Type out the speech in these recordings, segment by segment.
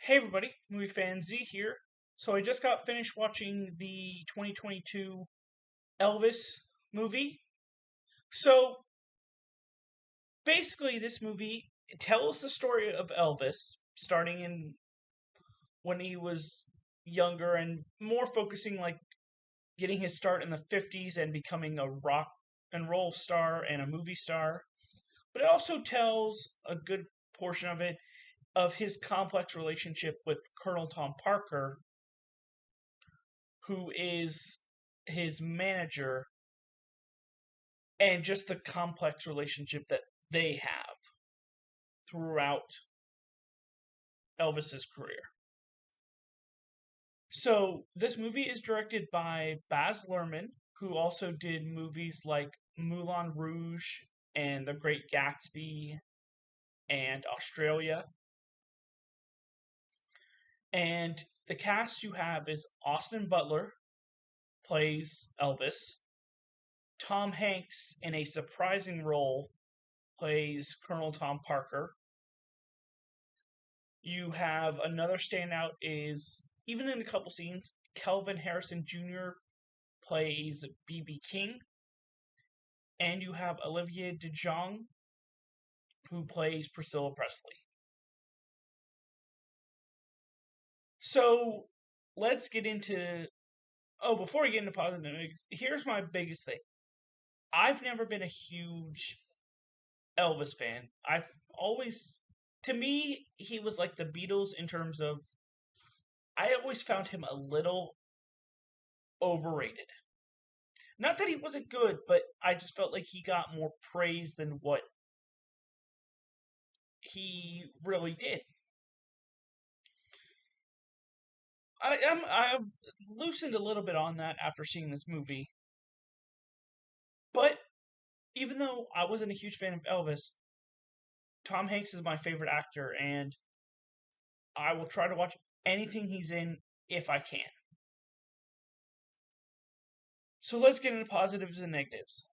Hey everybody, movie fan Z here. So I just got finished watching the 2022 Elvis movie. So basically, this movie tells the story of Elvis, starting in when he was younger and more focusing like getting his start in the 50s and becoming a rock and roll star and a movie star. But it also tells a good portion of it of his complex relationship with Colonel Tom Parker, who is his manager, and just the complex relationship that they have throughout Elvis's career. So this movie is directed by Baz Luhrmann, who also did movies like Moulin Rouge and The Great Gatsby and Australia. And the cast you have is Austin Butler plays Elvis. Tom Hanks, in a surprising role, plays Colonel Tom Parker. You have another standout is, even in a couple scenes, Kelvin Harrison Jr. plays B.B. King. And you have Olivia DeJonge, who plays Priscilla Presley. So let's get into. Oh, before we get into positive news, here's my biggest thing. I've never been a huge Elvis fan. I've always, to me, he was like the Beatles in terms of, I always found him a little overrated. Not that he wasn't good, but I just felt like he got more praise than what he really did. I've loosened a little bit on that after seeing this movie, but even though I wasn't a huge fan of Elvis, Tom Hanks is my favorite actor, and I will try to watch anything he's in if I can. So let's get into positives and negatives.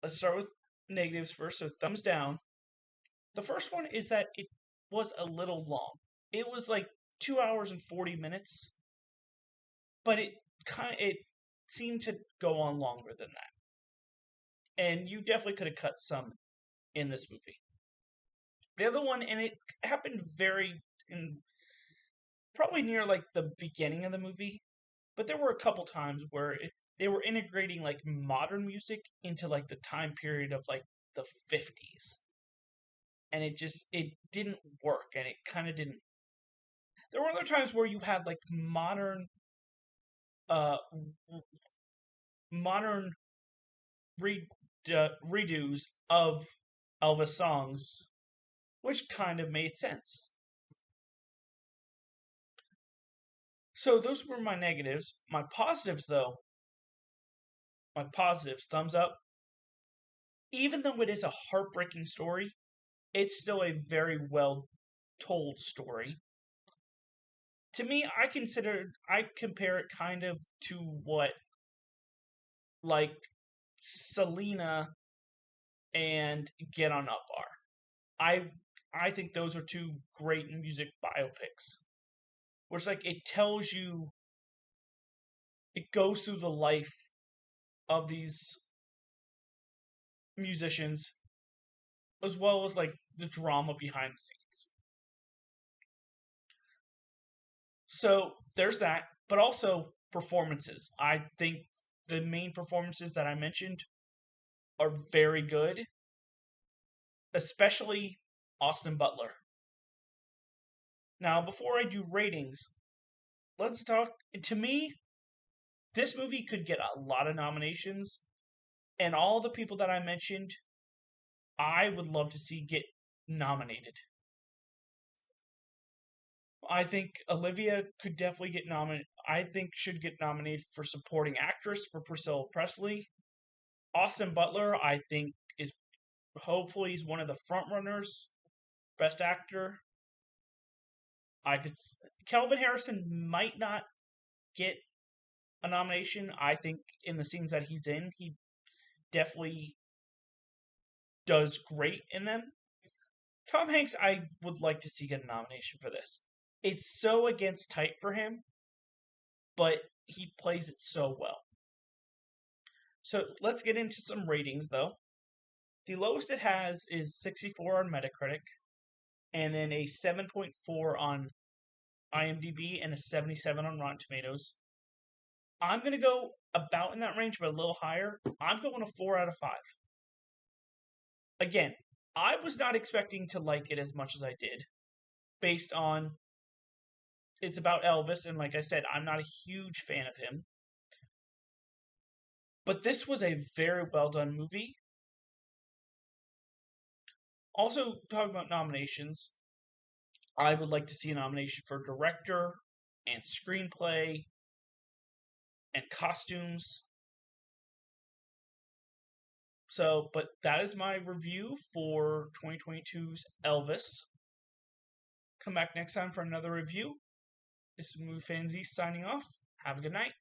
Let's start with negatives first. So thumbs down. The first one is that it was a little long. It was like 2 hours and 40 minutes, but it seemed to go on longer than that. And you definitely could have cut some in this movie. The other one, and it happened probably near like the beginning of the movie, but there were a couple times where they were integrating like modern music into like the time period of like the 50s, and it didn't work, and it kind of didn't. There were other times where you had like uh modern redos of Elvis songs, which kind of made sense. So those were my negatives. My positives, though, thumbs up. Even though it is a heartbreaking story, it's still a very well told story. To me, I compare it kind of to what like Selena and Get On Up are. I think those are two great music biopics. Where it's like it goes through the life of these musicians as well as like the drama behind the scenes. So there's that, but also performances. I think the main performances that I mentioned are very good, especially Austin Butler. Now, before I do ratings, let's talk. To me, this movie could get a lot of nominations, and all the people that I mentioned, I would love to see get nominated. I think Olivia could definitely get nominated. I think should get nominated for supporting actress for Priscilla Presley. Austin Butler, I think, is hopefully he's one of the front runners, best actor. I could. Kelvin Harrison might not get a nomination. I think in the scenes that he's in, he definitely does great in them. Tom Hanks, I would like to see get a nomination for this. It's so against type for him, but he plays it so well. So let's get into some ratings, though. The lowest it has is 64 on Metacritic, and then a 7.4 on IMDb, and a 77 on Rotten Tomatoes. I'm going to go about in that range, but a little higher. I'm going a 4 out of 5. Again, I was not expecting to like it as much as I did, based on it's about Elvis, and like I said, I'm not a huge fan of him. But this was a very well done movie. Also, talking about nominations, I would like to see a nomination for director and screenplay and costumes. So, but that is my review for 2022's Elvis. Come back next time for another review. This is Movie Fanzy signing off. Have a good night.